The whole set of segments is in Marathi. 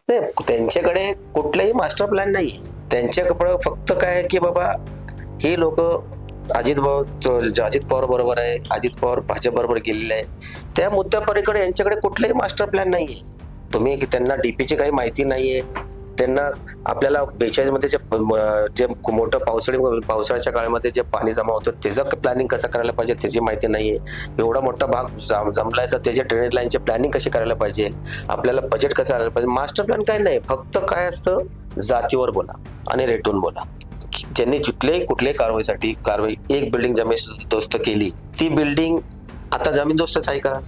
नाही, त्यांच्याकडे कुठलाही मास्टर प्लॅन नाही. त्यांच्याकडे फक्त काय आहे की बाबा ही लोक अजित पवार बरोबर आहे, अजित पवार भाजप बरोबर गेलेले आहे, त्या मुद्द्यापलीकडे यांच्याकडे कुठलाही मास्टर प्लॅन नाहीये. तुम्ही त्यांना डीपीची काही माहिती नाहीये. त्यांना आपल्याला 42 मध्ये जे मोठं पावसाळ्याच्या काळामध्ये जे पाणी जमा होतं त्याचं प्लॅनिंग कसं करायला पाहिजे त्याची माहिती नाहीये. एवढा मोठा भाग जमलाय तर त्याच्या ड्रेनेज लाईनची प्लॅनिंग कशी करायला पाहिजे, आपल्याला बजेट कसं करायला पाहिजे, मास्टर प्लॅन काय नाही. फक्त काय असतं, जातीवर बोला आणि रेटून बोला. ज्यांनी कुठल्याही कारवाई एक बिल्डिंग जमीनदोस्त केली, ती बिल्डिंग आता जमीनदोस्तच आहे का,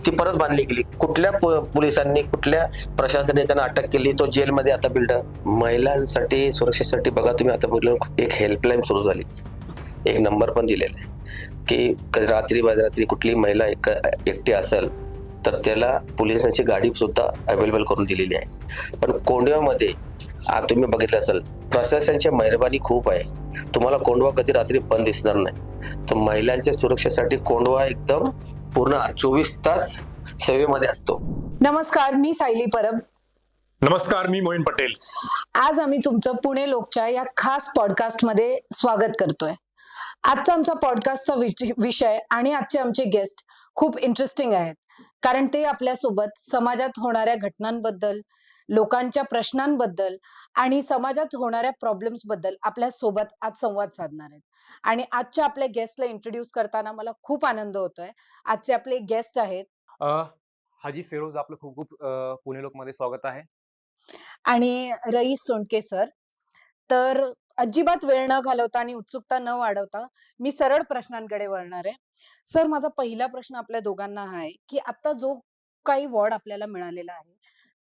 ती परत बांधली गेली. कुठल्या पोलिसांनी कुठल्या प्रशासनाने त्यांना अटक केली, तो जेलमध्ये आता बिल्डर. महिलांसाठी सुरक्षेसाठी बघा तुम्ही आता बघितलं एक हेल्पलाईन सुरू झाली, एक नंबर पण दिलेला आहे की रात्री कुठली महिला एकटी असेल तर त्याला पोलिसांची गाडी सुद्धा अवेलेबल करून दिलेली आहे. पण कोंडव्यामध्ये तुम्ही बघितलं असेल, प्रशासनाची मेहरबानी खूप आहे. तुम्हाला कोंडवा कधी रात्री बंद दिसणार नाही. तर महिलांच्या सुरक्षेसाठी कोंडवा एकदम पूर्ण 24 तास सेवेमध्ये असतो. नमस्कार, मी सायली परब. नमस्कार, मी मोहीन पटेल. आज आम्ही तुमचं पुणे लोकच्या या खास पॉडकास्ट मध्ये स्वागत करतोय. आजचा आमचा पॉडकास्टचा विषय आणि आजचे आमचे गेस्ट खूप इंटरेस्टिंग आहेत, कारण ते आपल्यासोबत समाजात होणाऱ्या घटनांबद्दल, लोकांच्या प्रश्नांबद्दल आणि समाजात होणाऱ्या प्रॉब्लेम्स बद्दल आपल्या सोबत आज संवाद साधणार आहेत. आणि आजच्या आपल्या गेस्टला इंट्रोड्यूस करताना मला खूप आनंद होतोय. आजचे आपले गेस्ट आहेत हाजी फेरोज, आपलं खूप खूप पुणे लोकमध्ये स्वागत आहे. आणि रईस सोंडके सर. तर अजिबात वेळ न घालवता आणि उत्सुकता न वाढवता मी सरळ प्रश्नांकडे वळणार आहे. सर, माझा पहिला प्रश्न आपल्या दोघांना हा आहे की आता जो काही वॉर्ड आपल्याला मिळालेला आहे,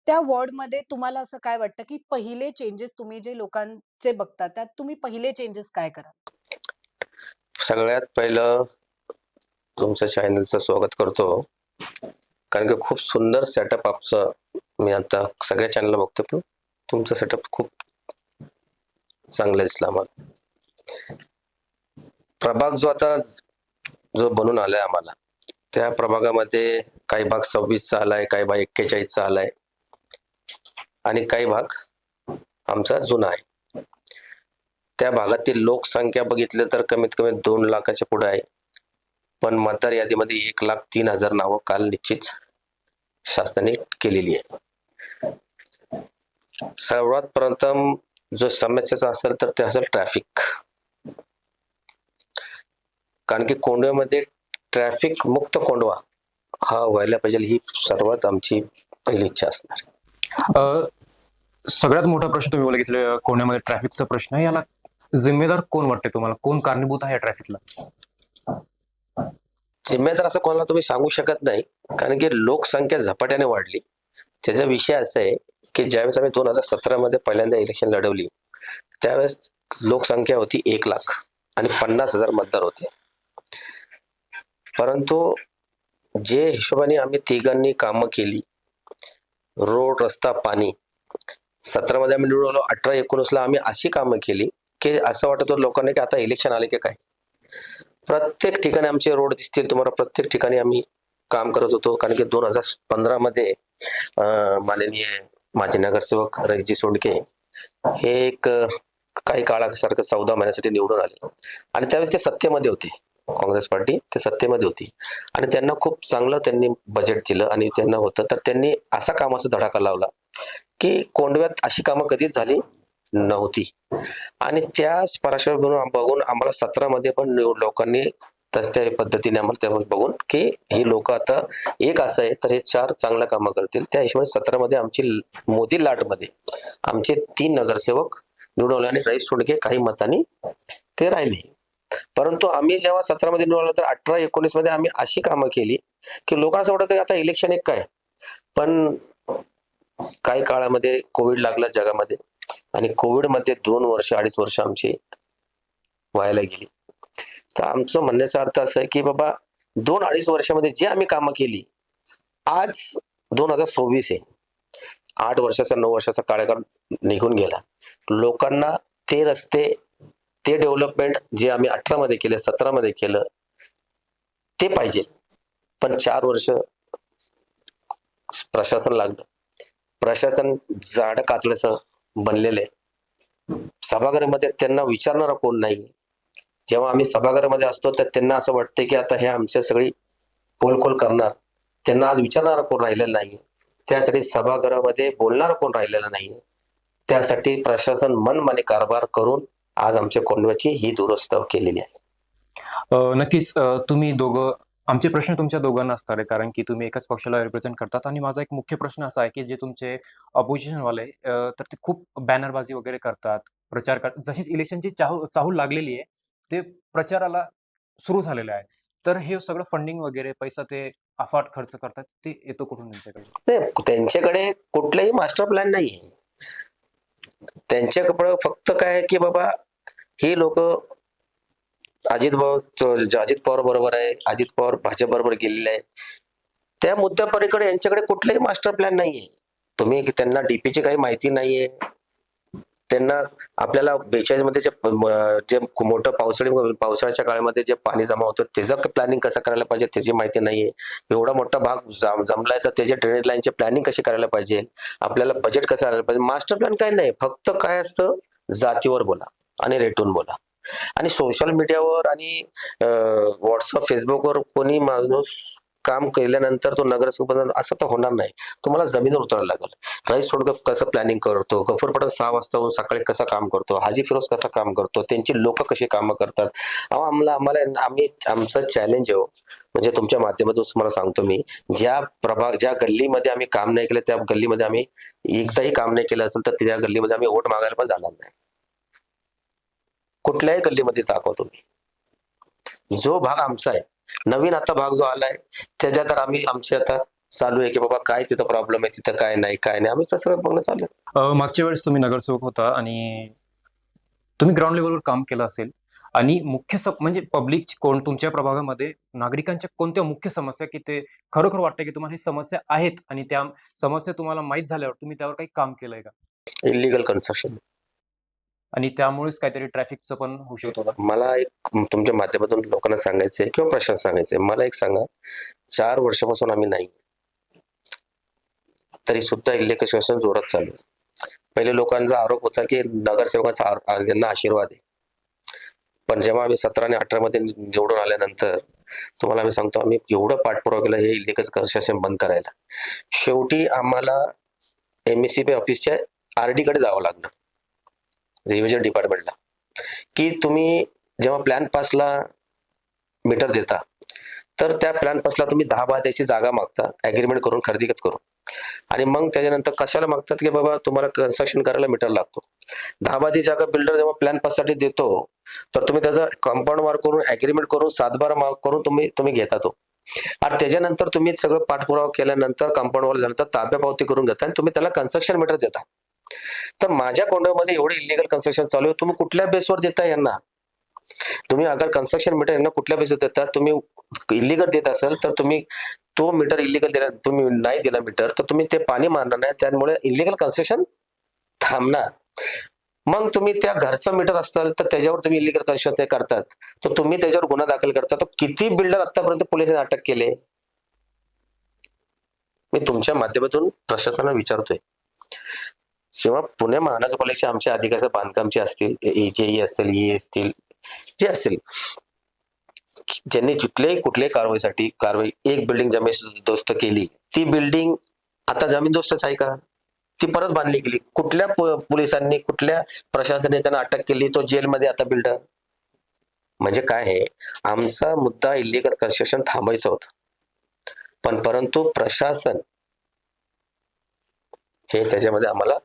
त्या वॉर्डमध्ये तुम्हाला असं काय वाटतं की पहिले चेंजेस तुम्ही जे लोकांचे बघता त्यात तुम्ही पहिले चेंजेस काय कराल? सगळ्यात पहिलं तुमच्या चॅनलचं स्वागत करतो, कारण की खूप सुंदर सेटअप आपचं मी आता सगळ्या चॅनलला बघतो, पण तुमचा सेटअप खूप चांगला दिसला आम्हाला. प्रभाग जो बनून आलाय आम्हाला, त्या प्रभागामध्ये काही भाग 26चा आलाय, काही भाग 41चा आलाय आणि काही भाग आमचा जुना आहे. त्या भागातील लोकसंख्या बघितलं तर कमीत कमी 2 लाखाच्या पुढे आहे. पण मतदार यादीमध्ये 1,03,000 नावं काल निश्चित शासनाने केलेली आहे. सर्वात प्रथम जो समस्याचा असेल तर ते असेल ट्रॅफिक, कारण की कोंडव्यामध्ये ट्रॅफिक मुक्त कोंडवा हा व्हायला पाहिजे, ही सर्वात आमची पहिली इच्छा असणार. सगळ्यात मोठा प्रश्न तुम्ही बोला घेतलं कोण्यामध्ये ट्रॅफिकचा प्रश्न आहे. याला जिम्मेदार कोण वाटते तुम्हाला? कोण कारणीभूत आहे या ट्रॅफिकला? जिम्मेदार असं कोणाला तुम्ही सांगू शकत नाही, कारण की लोकसंख्या झपाट्याने वाढली. त्याचा विषय असा आहे की ज्यावेळेस आम्ही 2017 मध्ये पहिल्यांदा इलेक्शन लढवली, त्यावेळेस लोकसंख्या होती 1 लाख आणि 50,000 मतदार होते. परंतु जे हिशोबाने आम्ही तिघांनी कामं केली, रोड, रस्ता, पाणी, 17 मध्ये आम्ही निवडून आलो, 18-19ला आम्ही अशी कामं केली की असं वाटत होतं लोकांना की आता इलेक्शन आले की काय. प्रत्येक ठिकाणी आमचे रोड दिसतील तुम्हाला, प्रत्येक ठिकाणी आम्ही काम करत होतो. कारण की 2015 मध्ये माननीय माझे नगरसेवक रईसजी सोंडके हे एक काही काळासारखं 14 महिन्यासाठी निवडून आले आणि त्यावेळेस ते सत्तेमध्ये होते. काँग्रेस पार्टी ते सत्तेमध्ये होती आणि त्यांना खूप चांगलं त्यांनी बजेट दिलं आणि त्यांना होतं, तर त्यांनी असा कामाचा धडाका लावला की कोंडव्यात अशी कामं कधीच झाली नव्हती. आणि त्या पार्श्वभूमीवर बघून आम्हाला 17 मध्ये पण लोकांनी त्या पद्धतीने आम्हाला बघून की ही लोक आता एक असं आहे तर हे 4 चांगलं कामं करतील, त्या हिशोबाने 17 मध्ये आमची मोदी लाटमध्ये आमचे 3 नगरसेवक निवडवले आणि रईस सोंडके काही मतांनी ते राहिले. परंतु आम्ही जेव्हा 17 मध्ये निवडलो तर 18-19 मध्ये आम्ही अशी कामं केली की लोकांना असं वाटतं की आता इलेक्शन एक काय. पण काही काळामध्ये कोविड लागला जगामध्ये आणि कोविड मध्ये 2-2.5 वर्ष आमची व्हायला गेली. तर आमचं म्हणण्याचा अर्थ असा आहे की बाबा 2-2.5 वर्षामध्ये जे आम्ही कामं केली, आज 2026 आहे, 8 वर्षाचा 9 वर्षाचा काळाकाळ निघून गेला. लोकांना ते रस्ते, ते डेव्हलपमेंट जे आम्ही 18 मध्ये केलं, 17 मध्ये केलं ते पाहिजे. पण 4 वर्ष प्रशासन लागलं, प्रशासन जाड कातड्याचं बनलेलं आहे. सभागृहामध्ये त्यांना विचारणारा कोण नाही. जेव्हा आम्ही सभागृहामध्ये असतो तर त्यांना असं वाटतं की आता हे आमच्या सगळी पोलखोल करणार. त्यांना आज विचारणारा कोण राहिलेला नाही. त्यासाठी सभागृहामध्ये बोलणारा कोण राहिलेला नाही. त्यासाठी प्रशासन मनमानी कारभार करून आज आमच्या कोंडव्याची ही दुरुस्त केलेली आहे. नक्कीच तुम्ही दोघं आमचे प्रश्न तुमच्या दोघांना असणार आहे, कारण की तुम्ही एकाच पक्षाला रिप्रेझेंट करतात. आणि माझा एक मुख्य प्रश्न असा आहे की जे तुमचे ऑपोजिशन वाले तर ते खूप बॅनरबाजी वगैरे करतात, प्रचार करतात. जशीच इलेक्शनची चाहूल लागलेली आहे, ते प्रचाराला सुरू झालेले आहे. तर हे सगळं फंडिंग वगैरे पैसा ते अफाट खर्च करतात, ते येतो कुठून त्यांच्याकडे? नाही, त्यांच्याकडे कुठलाही मास्टर प्लॅन नाहीये. त्यांच्याकडे फक्त काय आहे की बाबा ही लोक अजित पवार बरोबर आहे, अजित पवार भाजप बरोबर गेलेले आहे, त्या मुद्द्यापलीकडे यांच्याकडे कुठलाही मास्टर प्लॅन नाहीये. तुम्ही त्यांना डीपीची काही माहिती नाहीये. त्यांना आपल्याला 42 मध्ये जे मोठं पावसाळ्याच्या काळामध्ये जे पाणी जमा होतं त्याचं प्लॅनिंग कसं करायला पाहिजे त्याची माहिती नाहीये. एवढा मोठा भाग जमलाय तर त्याचे ड्रेनेज लाईनचे प्लॅनिंग कशी करायला पाहिजे, आपल्याला बजेट कसं करायला पाहिजे. मास्टर प्लॅन काय नाही. फक्त काय असतं, जातीवर बोला आणि रेटून बोला. आणि सोशल मीडियावर आणि व्हॉट्सअप फेसबुकवर कोणी माणूस काम केल्यानंतर तो नगरसेवक बनणार असं तर होणार नाही. तुम्हाला जमिनीवर उतरायला लागेल. राईस सोडकर कसं प्लॅनिंग करतो, गफूर पठाण 6 वाजता सकाळी कसं काम करतो, हाजी फिरोज कसं काम करतो, त्यांची लोक कशी कामं करतात. आमचं चॅलेंज आहे म्हणजे तुमच्या माध्यमातून मला सांगतो मी, ज्या गल्लीमध्ये आम्ही काम नाही केलं त्या गल्लीमध्ये आम्ही एकदाही काम नाही केलं असेल तर त्या गल्लीमध्ये आम्ही वोट मागायला पण जाणार नाही. कुठल्याही गल्लीमध्ये दाखवा तुम्ही. जो भाग आमचा आहे, नवीन आता भाग जो आलाय त्याच्यात तर आमची आता चालू आहे की बाबा काय तिथं प्रॉब्लेम आहे, तिथं काय नाही आम्ही सगळं बघणं चालू आहे. मागच्या वेळेस तुम्ही नगरसेवक होता आणि तुम्ही ग्राउंड लेवलवर काम केलं असेल, आणि म्हणजे पब्लिक कोण तुमच्या प्रभागामध्ये नागरिकांच्या कोणत्या मुख्य समस्या की ते खरोखर वाटतं की तुम्हाला ही समस्या आहेत आणि त्या समस्या तुम्हाला माहीत झाल्यावर तुम्ही त्यावर काही काम केलंय का? Illegal construction. आणि त्यामुळेच काहीतरी ट्रॅफिकचं पण होऊ शकतो का? मला एक तुमच्या माध्यमातून लोकांना सांगायचंय किंवा प्रशासन सांगायचंय, मला एक सांगा, 4 वर्षापासून आम्ही नाही तरी सुद्धा इलिगल कन्स्ट्रक्शन जोरात चालू आहे. पहिले लोकांचा आरोप होता की नगरसेवकाचा यांना आशीर्वाद आहे. पण जेव्हा आम्ही 17 आणि 18 मध्ये निवडून आल्यानंतर तुम्हाला आम्ही सांगतो, आम्ही एवढं पाठपुरावा केला हे इलिगल कन्स्ट्रक्शन बंद करायला. शेवटी आम्हाला MECP ऑफिसच्या RD कडे जावं लागलं, रिव्हिजन डिपार्टमेंटला, की तुम्ही जेव्हा प्लॅन पासला मीटर देता तर त्या प्लॅन पासला तुम्ही 10 बाध्याची जागा मागता ऍग्रीमेंट करून, खरेदी करून, आणि मग त्याच्यानंतर कशाला मागतात की बाबा तुम्हाला कन्स्ट्रक्शन करायला मीटर लागतो. 10 बाधी जागा बिल्डर जेव्हा प्लॅन पाससाठी देतो तर तुम्ही त्याचा कंपाऊंड मार्क करून ऍग्रीमेंट करून 7/12 मार्क करून तुम्ही घेता तो. आणि त्याच्यानंतर तुम्ही सगळं पाठपुरावा केल्यानंतर कंपाऊंड वॉल झाल्यानंतर ताब्या पावती करून घेता आणि तुम्ही त्याला कन्स्ट्रक्शन मीटर देता. तर माझ्या कोंडामध्ये एवढे इलिगल कन्स्ट्रक्शन चालू आहे, तुम्ही कुठल्या बेसवर देता यांना? तुम्ही अगर कन्स्ट्रक्शन मीटर यांना कुठल्या बेसवर देता? तुम्ही इलिगल देत असाल तर तुम्ही तो मीटर इलिगल दिला, तुम्ही नाही दिला मीटर तर तुम्ही ते पाणी मारणार नाही, त्यामुळे इलिगल कन्स्ट्रक्शन थांबणार. मग तुम्ही त्या घरचं मीटर असताल तर त्याच्यावर तुम्ही इलिगल कन्स्ट्रक्शन करतात तर तुम्ही त्याच्यावर गुन्हा दाखल करता. तर किती बिल्डर आतापर्यंत पोलिसांनी अटक केले? मी तुमच्या माध्यमातून प्रशासनाला विचारतोय, जेव्हा पुणे महानगरपालिकेच्या आमच्या अधिकारी बांधकामचे असतील, AJE असतील, EA असतील, जे असतील, ज्यांनी कुठल्याही कारवाई एक बिल्डिंग जमीनदोस्त केली, ती बिल्डिंग आता जमीनदोस्तच आहे का? ती परत बांधली गेली. कुठल्या पोलिसांनी, कुठल्या प्रशासनाने त्यांना अटक केली? तो जेलमध्ये आता बिल्डर. म्हणजे काय आहे, आमचा मुद्दा इलिगल कन्स्ट्रक्शन थांबायचं होतं, पण परंतु प्रशासन हे त्याच्यामध्ये आम्हाला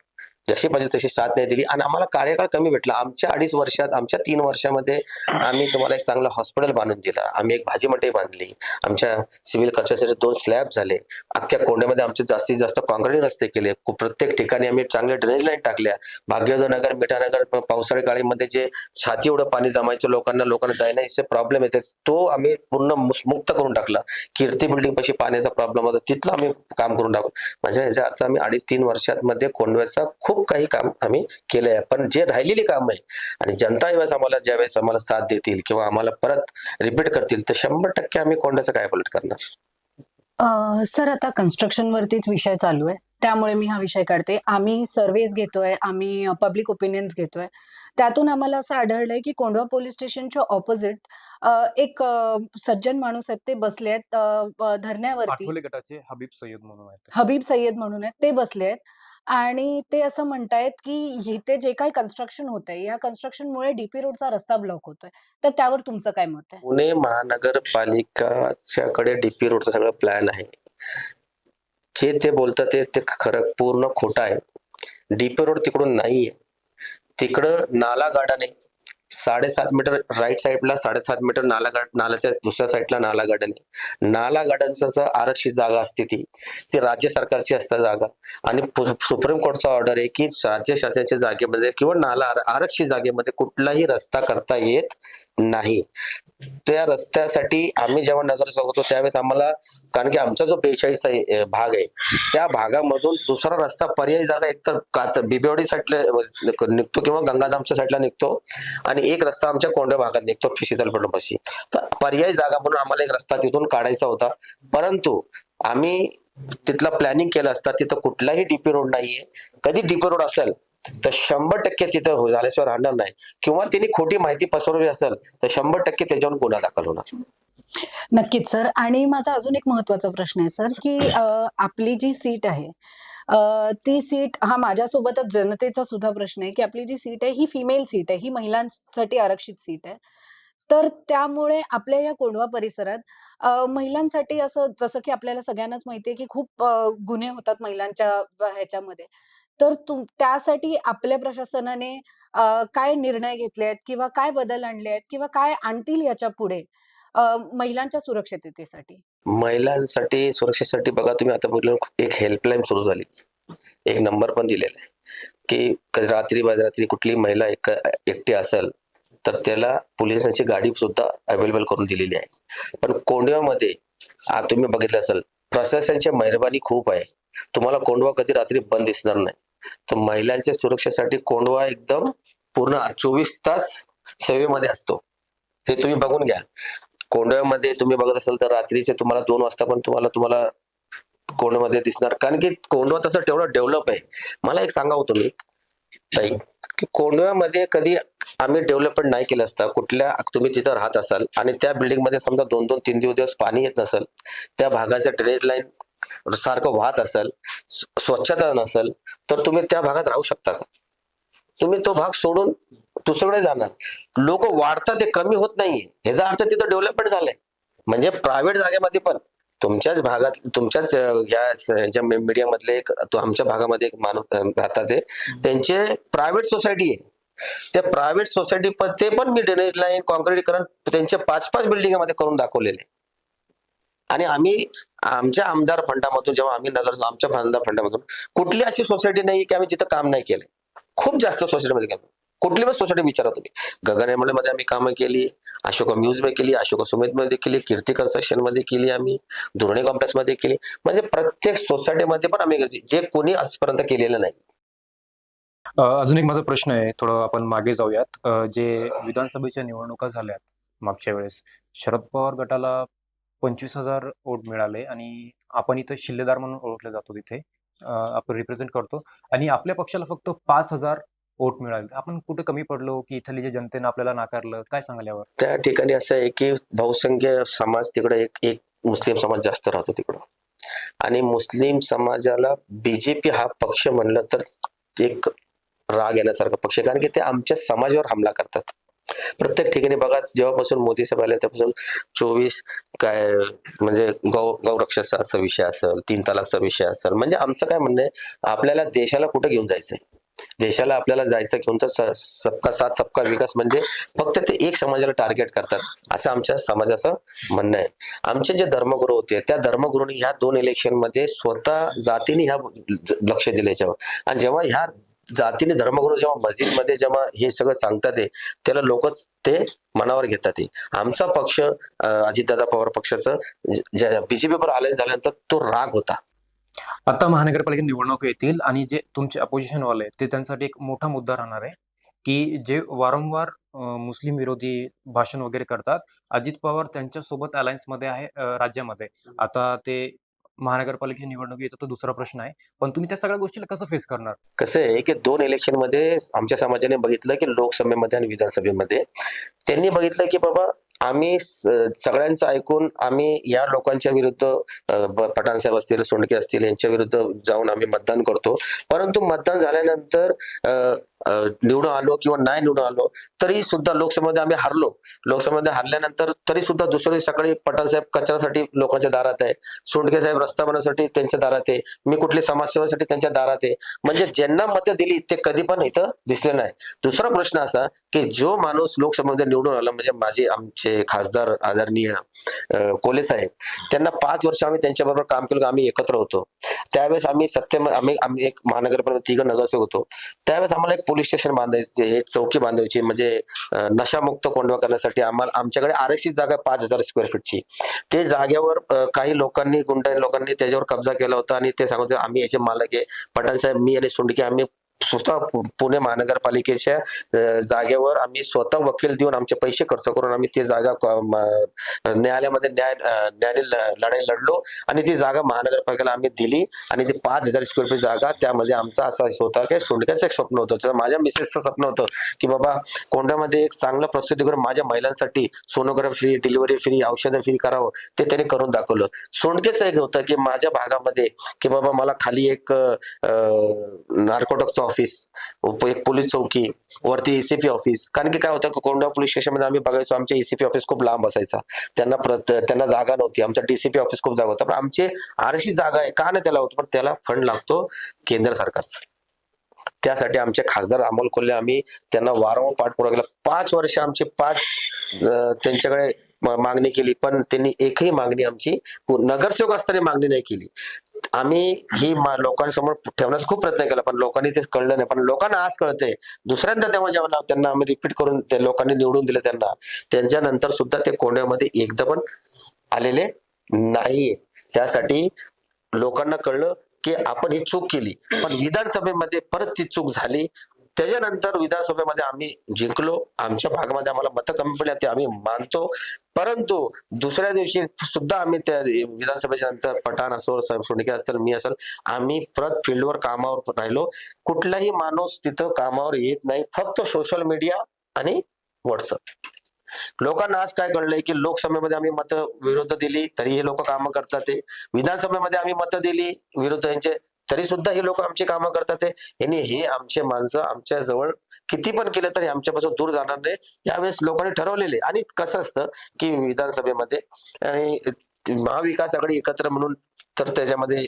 जशी पाहिजे तशी साथ नाही दिली आणि आम्हाला कार्यकाळ कमी भेटला. आमच्या 2.5 वर्षात, आमच्या 3 वर्षामध्ये आम्ही तुम्हाला एक चांगलं हॉस्पिटल बांधून दिलं, आम्ही एक भाजी मंडई बांधली, आमच्या सिव्हिल कन्स्ट्रक्शनचे 2 स्लॅब झाले, अख्ख्या कोंड्यामध्ये आमचे जास्तीत जास्त कॉन्क्रीट रस्ते केले, प्रत्येक ठिकाणी आम्ही चांगले ड्रेनेज लाईन टाकल्या. भाग्योदयनगर, मिठानगर पावसाळी काळामध्ये जे छाती एवढं पाणी जमायचं, लोकांना जायला प्रॉब्लेम येते, तो आम्ही पूर्ण मुक्त करून टाकला. कीर्ती बिल्डिंग पाशी पाण्याचा प्रॉब्लेम होता, तिथलं आम्ही काम करून टाकू. म्हणजे याचा अर्थ आम्ही 2.5-3 वर्षात मध्ये कोंडव्याचा खूप काही काम आम्ही केलंय. पण जे राहिलेली काम आहे आणि जनता ज्यावेळेस आम्हाला साथ देतील किंवा आम्हाला परत रिपीट करतील तर 100% आम्ही कोंड्याचं काय पलट करणार. सर, आता कन्स्ट्रक्शन वरतीच विषय चालू आहे त्यामुळे मी हा विषय काढते. आम्ही सर्व्हेज घेतोय, आम्ही पब्लिक ओपिनियन्स घेतोय. त्यातून आम्हाला असं आढळलंय, की कोंढवा पोलीस स्टेशनच्या ऑपोझिट एक सज्जन माणूस आहेत, ते बसले आहेत धरण्यावरती. आठवले गटाचे हबीब सय्यद म्हणून आहेत ते. हबीब सय्यद म्हणून आहेत, ते बसले आहेत आणि ते असं म्हणतायत, की इथे जे काही कन्स्ट्रक्शन होतंय, या कन्स्ट्रक्शनमुळे डी-पी रोडचा रस्ता ब्लॉक होतोय. तर त्यावर तुमचं काय मत आहे? पुणे महानगरपालिकाच्याकडे डीपी रोडचा सगळं प्लॅन आहे. जे ते बोलतात ते खरं पूर्ण खोटं आहे. डीपी रोड तिकडून नाहीये. तिकडं नाला गार्डन आहे. 7.5 मीटर राईट साईडला 7.5 मीटर नाल्याच्या दुसऱ्या साईडला नाला गार्डन आहे. नाला गार्डनचं आरक्षित जागा असते ती राज्य सरकारची असते जागा आणि सुप्रीम कोर्टचा ऑर्डर आहे की राज्य शासनाच्या जागेमध्ये किंवा नाला आरक्षित जागेमध्ये कुठलाही रस्ता करता येत नाही. त्या रस्त्यासाठी आम्ही जेव्हा नगरसेवक होतो त्यावेळेस आम्हाला, कारण की आमचा जो 42 भाग आहे त्या भागामधून दुसरा रस्ता पर्यायी जागा एकतर बिबेवाडी साईडला निघतो किंवा गंगाधामच्या साईडला निघतो आणि एक रस्ता आमच्या कोंढव्या भागात निघतो शीतल पेट्रोलपाशी. तर पर्यायी जागा म्हणून आम्हाला एक रस्ता तिथून काढायचा होता, परंतु आम्ही तिथला प्लॅनिंग केलं असता तिथं कुठलाही डीपी रोड नाहीये. कधी डीपी रोड असेल तर 100% तिथं झाल्याशिवाय राहणार नाही, किंवा त्यांनी खोटी माहिती पसरवली असेल तर 100% त्याच्यावर गुन्हा दाखल होणार. नक्कीच सर. आणि माझा अजून एक महत्त्वाचा प्रश्न आहे सर, की आपली जी सीट आहे, ती सीट हा माझ्यासोबतच जनतेचा सुद्धा प्रश्न आहे, की आपली जी सीट आहे ही फिमेल सीट आहे, ही महिलांसाठी आरक्षित सीट आहे. तर त्यामुळे आपल्या या कोंढवा परिसरात महिलांसाठी असं, जसं की आपल्याला सगळ्यांनाच माहिती आहे, की खूप गुन्हे होतात महिलांच्या ह्याच्यामध्ये. तर त्यासाठी आपल्या प्रशासनाने काय निर्णय घेतले आहेत किंवा काय बदल आणले आहेत किंवा काय आणतील याच्यापुढे महिलांच्या सुरक्षिततेसाठी? महिलांसाठी सुरक्षेसाठी बघा, तुम्ही आता बोललो एक हेल्पलाईन सुरू झाली, एक नंबर पण दिलेला आहे की रात्री बाजरात्री कुठली महिला एकटी असेल तर त्याला पोलिसांची गाडी सुद्धा अवेलेबल करून दिलेली आहे. पण कोंढव्यामध्ये तुम्ही बघितलं असेल, प्रशासनाची मेहरबानी खूप आहे. तुम्हाला कोंढवा कधी रात्री बंद दिसणार नाही. तर महिलांच्या सुरक्षेसाठी कोंढवा एकदम पूर्ण 24 तास सेवेमध्ये असतो. ते तुम्ही बघून घ्या. कोंढव्यामध्ये तुम्ही बघत असाल तर रात्रीचे तुम्हाला 2 वाजता पण तुम्हाला कोंढव्यामध्ये दिसणार, कारण की कोंढवा तसं तेवढं डेव्हलप आहे. मला एक सांगा तुम्ही ताई, की कोंढव्यामध्ये कधी आम्ही डेव्हलपमेंट नाही केलं असता, कुठल्या तुम्ही तिथं राहत असाल आणि त्या बिल्डिंग मध्ये समजा 2-2, 3 दिवस पाणी येत नसेल, त्या भागाचं ड्रेनेज लाईन सारखं वाहत असेल, स्वच्छता नसेल, तर तुम्ही त्या भागात राहू शकता का? तुम्ही तो भाग सोडून दुसरीकडे जाणार. लोक वाढतात, ते कमी होत नाहीये. ह्याचा अर्थ तिथं डेव्हलपमेंट झालंय. म्हणजे प्रायव्हेट जागेमध्ये पण तुमच्याच भागात, तुमच्याच ह्या मीडिया मधले आमच्या भागामध्ये एक माणूस राहतात, त्यांचे प्रायव्हेट सोसायटी आहे. त्या प्रायव्हेट सोसायटी पण ते पण मी ड्रेनेज लाईन कॉन्क्रीटीकरण त्यांचे 5-5 बिल्डिंग मध्ये करून दाखवलेले. आणि आम्ही आमच्या आमदार फंडामधून जेव्हा आम्ही आमच्या आमदार फंडामधून कुठली अशी सोसायटी नाही की आम्ही तिथं काम नाही केलं. खूप जास्त सोसायटीमध्ये केलं. कुठली पण सोसायटी विचारा तुम्ही. गगन मध्ये आम्ही कामं केली, अशोका म्यूज मध्ये केली, अशोका सुमित मध्ये केली, कीर्ती कन्स्ट्रक्शन मध्ये केली, आम्ही धोरणे कॉम्प्लेक्स मध्ये केली. म्हणजे प्रत्येक सोसायटीमध्ये पण आम्ही जे कोणी आजपर्यंत केलेलं नाही. अजून एक माझा प्रश्न आहे, थोडं आपण मागे जाऊयात. जे विधानसभेच्या निवडणुका झाल्यात मागच्या वेळेस, शरद पवार गटाला 25,000 वोट मिळाले आणि आपण इथं शिल्लेदार म्हणून ओळखले जातो. तिथे आपण रिप्रेझेंट करतो आणि आपल्या पक्षाला फक्त 5,000 वोट मिळाले. आपण कुठे कमी पडलो की इथली जे जनतेनं आपल्याला नाकारलं? काय सांगाल यावर? त्या ठिकाणी असं आहे की बहुसंख्य समाज तिकडे, एक मुस्लिम समाज जास्त राहतो तिकडं, आणि मुस्लिम समाजाला बीजेपी हा पक्ष म्हणलं तर एक राग येण्यासारखा पक्ष, कारण की ते आमच्या समाजावर हमला करतात. प्रत्येक ठिकाणी बघा, जेव्हापासून मोदी साहेब आले तेव्हापासून 24 काय म्हणजे गौरक्षाचा विषय असेल, 3 तलाकचा विषय असेल, म्हणजे आमचं काय म्हणणं आहे, आपल्याला देशाला कुठे घेऊन जायचंय? देशाला आपल्याला जायचं घेऊन तर सबका साथ सबका विकास, म्हणजे फक्त ते एक समाजाला टार्गेट करतात असं आमच्या समाजाचं म्हणणं आहे. आमचे जे धर्मगुरू होते त्या धर्मगुरूंनी ह्या 2 इलेक्शन मध्ये स्वतः जातीने ह्या लक्ष दिले याच्यावर. आणि जेव्हा ह्या जातीने धर्मगुरू जेव्हा मस्जिदमध्ये जेव्हा हे सगळं सांगतात त्याला लोक ते मनावर घेतात. आमचा पक्ष अजितदादा पवार पक्षाचं बीजेपी वर अलायन्स झाल्यानंतर तो राग होता. आता महानगरपालिका निवडणूक येतील आणि जे तुमचे अपोजिशन वाले ते त्यांसाठी एक मोठा मुद्दा राहणार आहे की जे वारंवार मुस्लिम विरोधी भाषण वगैरे करतात. अजित पवार त्यांच्या सोबत अलायन्स मध्ये आहे राज्यामध्ये. आता ते महानगरपालिका निवडणूक येतो तो दुसरा प्रश्न आहे. पण तुम्ही त्या सगळ्या गोष्टीला कसं फेस करणार? कसं आहे की 2 इलेक्शन मध्ये आमच्या समाजाने बघितलं की लोकसभेमध्ये आणि विधानसभेमध्ये त्यांनी बघितलं की बाबा आम्ही सगळ्यांचं ऐकून आम्ही या लोकांच्या विरुद्ध पठाण साहेब असतील, सोंडके असतील यांच्या विरुद्ध जाऊन आम्ही मतदान करतो. परंतु मतदान झाल्यानंतर निवडून आलो किंवा नाही निवडून आलो तरी सुद्धा लोकसभेमध्ये आम्ही हारलो. लोकसभेमध्ये हारल्यानंतर तरी सुद्धा दुसऱ्या दिवशी सकाळी पठाण साहेब कचऱ्यासाठी लोकांच्या दारात आहे, सोंडके साहेब रस्ता बनवण्यासाठी त्यांच्या दारात आहे, मी कुठली समाजसेवेसाठी त्यांच्या दारात आहे. म्हणजे ज्यांना मतं दिली ते कधी पण इथं दिसले नाही. दुसरा प्रश्न असा की जो माणूस लोकसभेमध्ये निवडून आला म्हणजे माझे आमचे खासदार आदरणीय कोले साहेब, त्यांना 5 वर्ष आम्ही त्यांच्याबरोबर काम केलं, आम्ही एकत्र होतो. त्यावेळेस आम्ही आम्ही एक महानगरपालिका 3 नगरसेवक होतो. त्यावेळेस आम्हाला एक पोलीस स्टेशन बांधायचे, एक चौकी बांधायची म्हणजे नशामुक्त कोंडवा करण्यासाठी. आम्हाला आमच्याकडे आरक्षित जागा 5,000 स्क्वेअर फीटची. ते जागेवर काही लोकांनी गुंडा लोकांनी त्याच्यावर कब्जा केला होता आणि ते सांगत होते आम्ही याचे मालक आहे. पठाण साहेब, मी आणि सोंडके आम्ही स्वतः पुणे महानगरपालिकेच्या जागेवर आम्ही स्वतः वकील देऊन आमचे पैसे खर्च करून आम्ही ती जागा न्यायालयामध्ये न्यायाने लढाई लढलो आणि ती जागा महानगरपालिकेला आम्ही दिली. आणि ती 5,000 स्क्वेअर फीट जागा, त्यामध्ये आमचा असा होता की सोंडक्याचं एक स्वप्न होतं, तर माझ्या मिसेसचं स्वप्न होतं की बाबा कोंड्यामध्ये एक चांगलं प्रस्तुती करून माझ्या महिलांसाठी सोनोग्राफी फ्री, डिलिव्हरी फ्री, औषधं फ्री करावं, ते त्यांनी करून दाखवलं. सोंडकेचं एक होतं की माझ्या भागामध्ये की बाबा मला खाली एक नार्कोटिक्सचं ऑफिस, एक पोलीस चौकी, वरती एसीपी ऑफिस. कारण की काय होतं कोंढवा पोलीस स्टेशन मध्ये आम्ही बघायचो आमचे एसीपी ऑफिस खूप लांब असायचा, त्यांना जागा नव्हती. आमचा डीसीपी ऑफिस खूप जागा होता, पण आमचे आरक्षित जागा आहे का नाही त्याला होतं, पण त्याला फंड लागतो केंद्र सरकारचा. त्यासाठी आमचे खासदार अमोल कोल्हे आम्ही त्यांना वारंवार पाठपुरावा केला. 5 वर्ष आमची 5 त्यांच्याकडे मागणी केली, पण त्यांनी एकही मागणी आमची नगरसेवक असताना मागणी नाही केली. आम्ही ही लोकांसमोर ठेवण्याचा खूप प्रयत्न केला, पण लोकांनी ते कळलं नाही. पण लोकांना आज कळतंय. दुसऱ्यांदा तेव्हा जेव्हा त्यांना आम्ही रिपीट करून ते लोकांनी निवडून दिले त्यांना, त्यांच्यानंतर सुद्धा ते कोंड्यामध्ये एकदा पण आलेले नाहीये. त्यासाठी लोकांना कळलं की आपण ही चूक केली, पण विधानसभेमध्ये परत ती चूक झाली. त्याच्यानंतर विधानसभेमध्ये आम्ही जिंकलो. आमच्या भागामध्ये आम्हाला मतं कमी पडली ते आम्ही मानतो, परंतु दुसऱ्या दिवशी सुद्धा आम्ही त्या विधानसभेच्या नंतर पठाण असो, सोंडके असतील, मी असेल, आम्ही परत फील्डवर कामावर राहिलो. कुठलाही माणूस तिथं कामावर येत नाही, फक्त सोशल मीडिया आणि व्हॉट्सअप. लोकांना आज काय कळलंय की लोकसभेमध्ये आम्ही मतं विरोध दिली तरी हे लोक कामं करतात, विधानसभेमध्ये आम्ही मतं दिली विरोध यांचे तरी सुद्धा हे लोक आमची कामं करतात. यांनी हे आमचे माणसं आमच्या जवळ किती पण केलं तरी आमच्यापासून दूर जाणार नाही, यावेळेस लोकांनी ठरवलेले. आणि कसं असतं की विधानसभेमध्ये आणि महाविकास आघाडी एकत्र म्हणून, तर त्याच्यामध्ये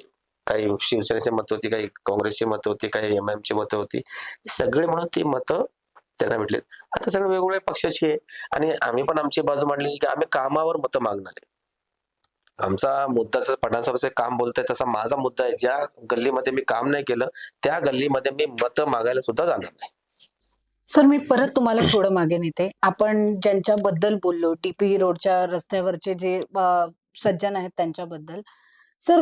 काही शिवसेनेची मतं होती, काही काँग्रेसची मतं होती, काही MIM ची मतं होती, सगळे म्हणून ती मतं त्यांना भेटलेत. आता सगळे वेगवेगळ्या पक्षाची आहे आणि आम्ही पण आमची बाजू मांडली की आम्ही कामावर मतं मागणार आहे. आमचा मुद्दा जसं पठाण साहेबांचं काम बोलतंय तसा माझा मुद्दा आहे, ज्या गल्लीमध्ये मी काम नाही केलं त्या गल्लीमध्ये मी मतं मागायला सुद्धा जाणार नाही. सर, मी परत तुम्हाला थोडं मागे नेते. आपण ज्यांच्याबद्दल बोललो, TP रोडच्या रस्त्यावरचे जे सज्जन आहेत त्यांच्याबद्दल. सर,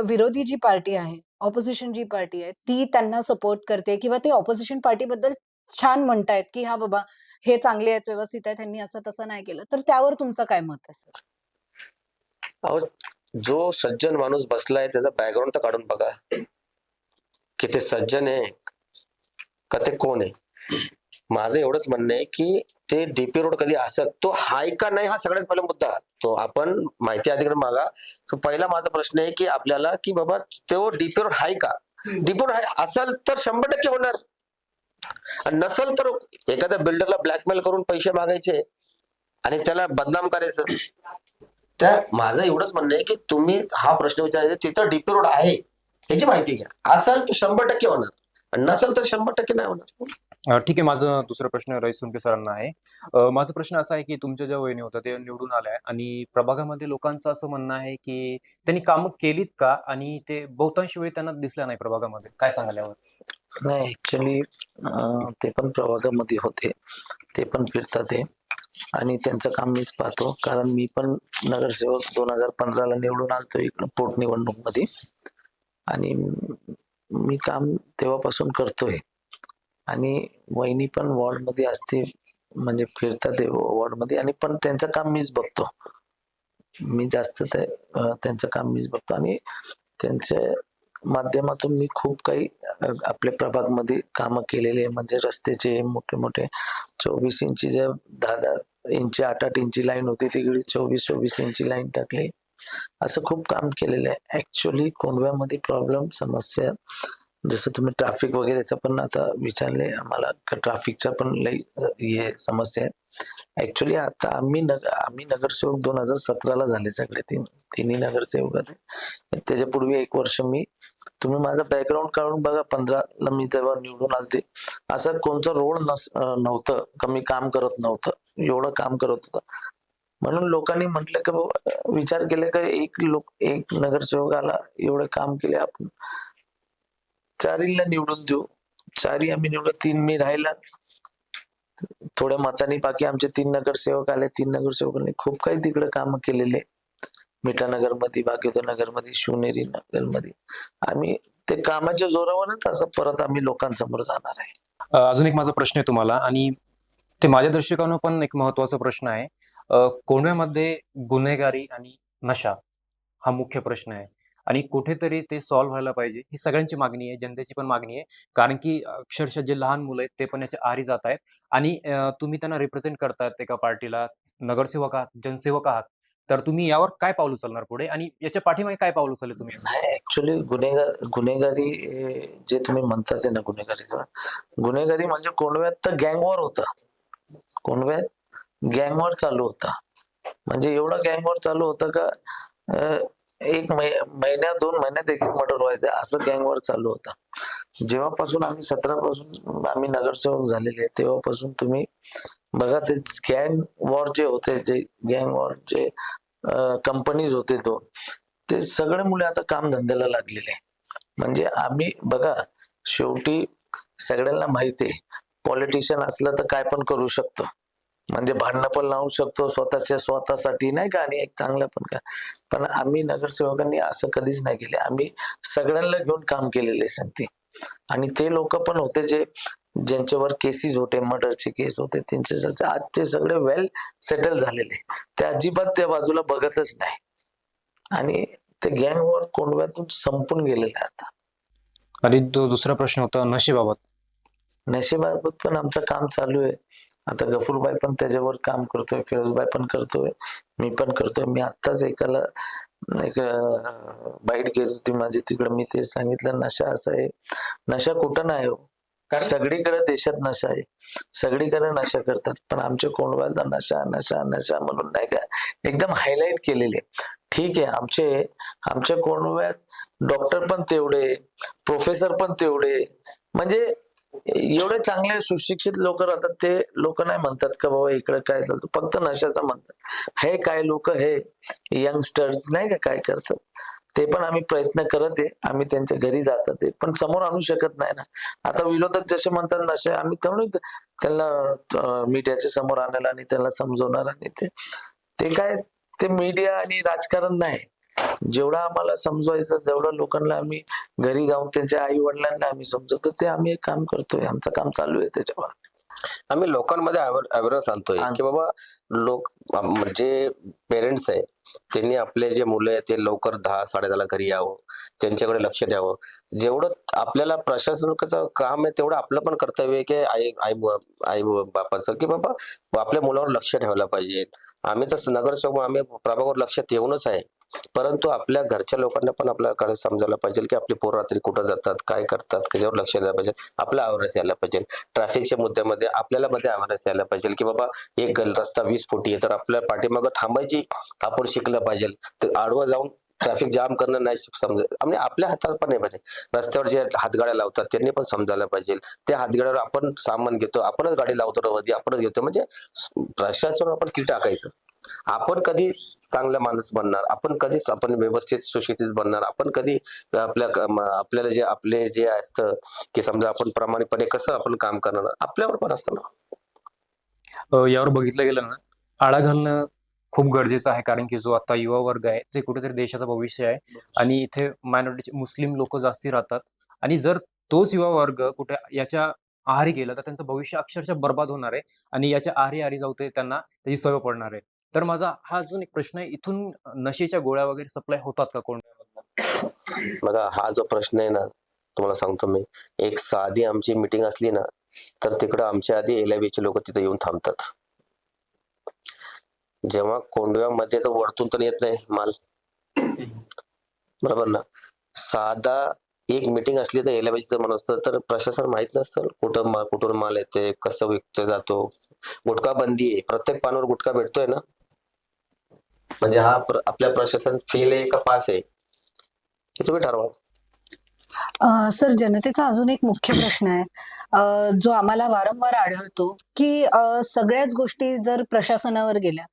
विरोधी जी पार्टी आहे, ऑपोजिशन जी पार्टी आहे, ती त्यांना सपोर्ट करते किंवा ते ऑपोजिशन पार्टीबद्दल छान म्हणतायत की हा बाबा हे चांगले आहेत, व्यवस्थित आहेत, त्यांनी असं तसं नाही केलं. तर त्यावर तुमचं काय मत आहे सर? अहो, जो सज्जन माणूस बसलाय त्याचा बॅकग्राऊंड तर काढून बघा की ते सज्जन आहे का ते कोण आहे. माझं एवढंच म्हणणं आहे की ते DP रोड कधी असत तो हाय का नाही हा सगळ्यात पहिला मुद्दा. तो आपण माहिती अधिकार मागा. पहिला माझा प्रश्न आहे की आपल्याला की बाबा तो DP रोड हाय का. DP रोड असेल तर 100% होणार, आणि नसेल तर एखाद्या बिल्डरला ब्लॅकमेल करून पैसे मागायचे आणि त्याला बदनाम करायचं. त्या माझं एवढंच म्हणणं आहे की तुम्ही हा प्रश्न विचारायचा तिथं DP रोड आहे ह्याची माहिती घ्या. असेल तर 100% होणार आणि नसेल तर 100% नाही होणार. ठीक आहे. माझा दुसरा प्रश्न रईस सुंके सरांना आहे. माझा प्रश्न असा आहे की तुमच्या ज्या वहिनी होत्या ते निवडून आल्या आणि प्रभागामध्ये लोकांचं असं म्हणणं आहे की त्यांनी कामं केलीत का आणि ते बहुतांश वेळी त्यांना दिसल्या नाही प्रभागामध्ये, काय सांगाल यावर? नाही, ऍक्च्युली ते पण प्रभागामध्ये होते, ते पण फिरतात आहे आणि त्यांचं काम मीच पाहतो. कारण मी पण नगरसेवक 2015ला निवडून आलतो इकडं पोटनिवडणूक मध्ये, आणि मी काम तेव्हापासून करतोय. आणि वहिनी पण वॉर्ड मध्ये असते, म्हणजे फिरतात वॉर्ड मध्ये, आणि पण त्यांचं काम मीच बघतो. मी जास्त त्यांचं काम मीच बघतो आणि त्यांच्या माध्यमातून मी खूप काही आपल्या प्रभागमध्ये कामं केलेली आहे. म्हणजे रस्त्याचे मोठे मोठे 24 इंची जे 10-10 इंची 8-8 इंची लाईन होती तिकडे 24-24 इंची लाईन टाकली. असं खूप काम केलेलं आहे. ऍक्च्युली कोंडव्यामध्ये प्रॉब्लेम समस्या जसं तुम्ही ट्रॅफिक वगैरेचा पण आता विचारले आम्हाला, ट्रॅफिकचा पण लई हे समस्या आहे. ऍक्च्युली आता आम्ही नगरसेवक 2017ला झाले सगळे तिन्ही नगरसेवक होते. त्याच्यापूर्वी 1 वर्ष तुम्ही माझा बॅकग्राऊंड काढून बघा, 15ला मी जेव्हा निवडून आलते असं कोणतं रोड नव्हतं का मी काम करत नव्हतं, एवढं काम करत होतं. म्हणून लोकांनी म्हटलं की बाबा, विचार केले का एक नगरसेवकाला एवढं काम केले आपण 4ला निवडून देऊ. 4 आम्ही निवडून 3 मी राहिला, थोड्या मतांनी बाकी आमचे 3 नगरसेवक आले. 3 नगरसेवकांनी खूप काही तिकडे काम केलेले, मिठानगर मध्ये, भाग्योदय मध्ये, शिवनेरी नगर मध्ये. आम्ही ते कामाच्या जोरावरच असं परत आम्ही लोकांसमोर जाणार आहे. अजून एक माझा प्रश्न आहे तुम्हाला, आणि ते माझ्या दृष्टिकोनातून पण एक महत्वाचा प्रश्न आहे. कोंढव्यामध्ये गुन्हेगारी आणि नशा हा मुख्य प्रश्न आहे, आणि कुठेतरी ते सॉल्व्ह व्हायला पाहिजे. ही सगळ्यांची मागणी आहे, जनतेची पण मागणी आहे. कारण की अक्षरशः जे लहान मुलं आहेत ते पण याच्या आहारी जात आहेत, आणि तुम्ही त्यांना रिप्रेझेंट करतायत एका पार्टीला, नगरसेवक आहात, जनसेवक आहात. तर तुम्ही यावर काय पाऊल उचलणार पुढे, आणि याच्या पाठीमागे काय पाऊल उचलले तुम्ही? नाही, ऍक्च्युली गुन्हेगारी जे तुम्ही म्हणतात ना, गुन्हेगारी म्हणजे कोंडव्यात तर गँगवॉर होता. कोंडव्यात गँगवॉर चालू होता. म्हणजे एवढं गँगवॉर चालू होतं का एक महिन्यात 2 महिन्यात एक मर्डर व्हायचं, असं गँगवॉर चालू होता. जेव्हापासून आम्ही 17 पासून आम्ही नगरसेवक झालेले तेव्हापासून तुम्ही बघा, ते गँग वॉर जे होते, जे गँग वॉर जे कंपनीज होते ते सगळे मुले आता काम धंद्याला लागलेले. म्हणजे आम्ही बघा, शेवटी सगळ्यांना माहिती आहे पॉलिटिशियन असलं तर काय पण करू शकतो. म्हणजे भांडणं पण लावू शकतो स्वतःसाठी, नाही का, आणि एक चांगलं पण का. पण आम्ही नगरसेवकांनी असं कधीच नाही केले. आम्ही सगळ्यांना घेऊन काम केलेले सांगते. आणि ते लोक पण होते ज्यांच्यावर केसेस होते, मर्डरचे केस होते, त्यांचे आज ते सगळे वेल सेटल झालेले. ते अजिबात त्या बाजूला बघतच नाही. आणि ते गँग वॉर कोंडव्यातून संपून गेलेलं आहे आता. आणि तो दुसरा प्रश्न होता नशेबाबत. नशेबाबत पण आमचं काम चालू आहे. आता गफूरबाई पण त्याच्यावर काम करतोय, फिरोजबाई पण करतोय, मी पण करतोय. मी आत्ताच एकाला एक बाईट घेत होती माझी तिकडे, मी ते सांगितलं नशा असं आहे. नशा कुठं नाही हो, सगळीकडे देशात नशा आहे, सगळीकडे नशा करतात. पण आमच्या कोंडव्याला नशा नशा नशा म्हणून नाही का एकदम हायलाइट केलेले. ठीक आहे, आमच्या कोंडव्यात डॉक्टर पण तेवढे, प्रोफेसर पण तेवढे, म्हणजे एवढे चांगले सुशिक्षित लोक राहतात. ते लोक नाही म्हणतात का बाबा इकडे काय चालतं, फक्त नशाचं म्हणतात. हे काय लोक, हे यंगस्टर्स नाही का काय करतात, ते पण आम्ही प्रयत्न करत आहे. आम्ही त्यांच्या घरी जातात, ते पण समोर आणू शकत नाही ना. आता विरोधक जसे म्हणतात नशे, आम्ही तेवढे त्यांना मीडियाच्या समोर आणायला आणि त्यांना समजवणार. आणि ते काय, ते मीडिया आणि राजकारण नाही. जेवढं आम्हाला समजवायचं, जेवढं लोकांना आम्ही घरी जाऊन त्यांच्या आई वडिलांना आम्ही समजवतो, ते आम्ही एक काम करतोय. आमचं काम चालू आहे त्याच्यावर. आम्ही लोकांमध्ये अवेअरनेस आणतोय की बाबा, म्हणजे पेरेंट्स आहे त्यांनी आपले जे मुलं आहेत ते लवकर 10-10:30ला घरी यावं, त्यांच्याकडे लक्ष द्यावं. जेवढं आपल्याला प्रशासनाचं काम आहे तेवढं आपलं पण कर्तव्य आहे की आई बापाचं, की बाबा आपल्या मुलावर लक्ष ठेवायला पाहिजे. आम्ही तर नगरसेवक, आम्ही प्रभागावर लक्ष ठेवूनच आहे. परंतु आपल्या घरच्या लोकांना पण आपल्याकडे समजायला पाहिजे की आपली पोरं रात्री कुठं जातात, काय करतात, त्याच्यावर लक्ष द्यायला पाहिजे. आपला अवेअरनेस यायला पाहिजे. ट्रॅफिकच्या मुद्द्यामध्ये आपल्याला अवेअरनेस यायला पाहिजे की बाबा एक रस्ता 20 फुटी आहे तर आपल्या पाठीमागं थांबायची आपण शिकलं पाहिजे. तर आडवं जाऊन ट्रॅफिक जाम करणं नाही समजत. म्हणजे आपल्या हातात पण नाही पाहिजे. रस्त्यावर जे हातगाड्या लावतात त्यांनी पण समजायला पाहिजे. त्या हातगाड्यावर आपण सामान घेतो, आपणच गाडी लावतो, रवधी आपणच घेतो. म्हणजे प्रशासन आपण किती टाकायचं. आपण कधी चांगला माणूस बनणार, आपण कधीच आपण व्यवस्थित सुशिक्षित बनणार, आपण कधी आपल्याला जे आपले जे असतं की समजा आपण प्रामाणिकपणे कसं आपण काम करणार, आपल्यावर पण असतं ना. यावर बघितलं गेलं ना, आळा घालणं खूप गरजेचं आहे. कारण की जो आता युवा वर्ग आहे ते कुठेतरी देशाचं भविष्य आहे, आणि इथे मायनॉरिटी मुस्लिम लोक जास्ती राहतात. आणि जर तोच युवा वर्ग कुठे याच्या आहारी गेला तर त्यांचं भविष्य अक्षरशः बर्बाद होणार आहे, आणि याच्या आहारी जाऊ ते त्यांना त्याची सवय पडणार आहे. तर माझा हा अजून एक प्रश्न आहे, इथून नशेच्या गोळ्या वगैरे सप्लाय होतात का कोण? बघा, हा जो प्रश्न आहे ना, तुम्हाला सांगतो मी, एक साधी आमची मीटिंग असली ना, तर तिकडं आमच्या आधी LIBचे लोक तिथे येऊन थांबतात. जेव्हा कोंडव्यामध्ये तर वरतून तर येत नाही माल, बरोबर ना. साधा एक मीटिंग असली तर LIBची तर असतं, तर प्रशासन माहित नसतं कुठून माल येते, कसं विकतो जातो. गुटखा बंदी आहे, प्रत्येक पानावर गुटखा भेटतोय ना. म्हणजे हा आपल्या प्रशासन फेल आहे का पास आहे हे तुम्ही ठरवा. सर, जनतेचा अजून एक मुख्य प्रश्न आहे, जो आम्हाला वारंवार आढळतो, की सगळ्याच गोष्टी जर प्रशासनावर गेल्या,